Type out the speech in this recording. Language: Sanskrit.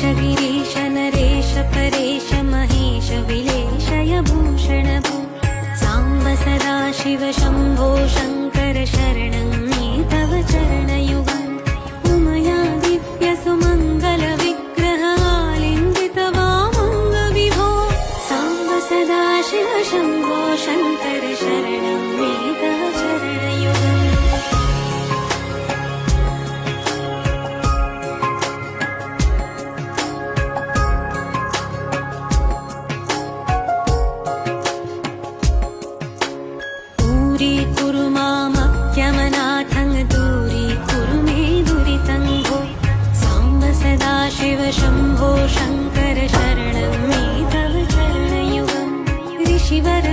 गिरीश नरेश परेश महेश विलेशय भूषण भो साम्ब सदा शिव शम्भो शङ्कर शरणं मे तव चरणयुगम् उमया दिव्य सुमङ्गल विग्रह आलिङ्गित वामङ्ग विभो साम्ब सदा शिव शम्भो शङ्कर शरणं मे तव चरणयुगम् दूरीकुरु मामप्यमनाथं दूरीकुरु मे दुरितं भो साम्ब सदा शिव शम्भो शङ्कर शरणं मे तव चरणयुगम् ऋषिवर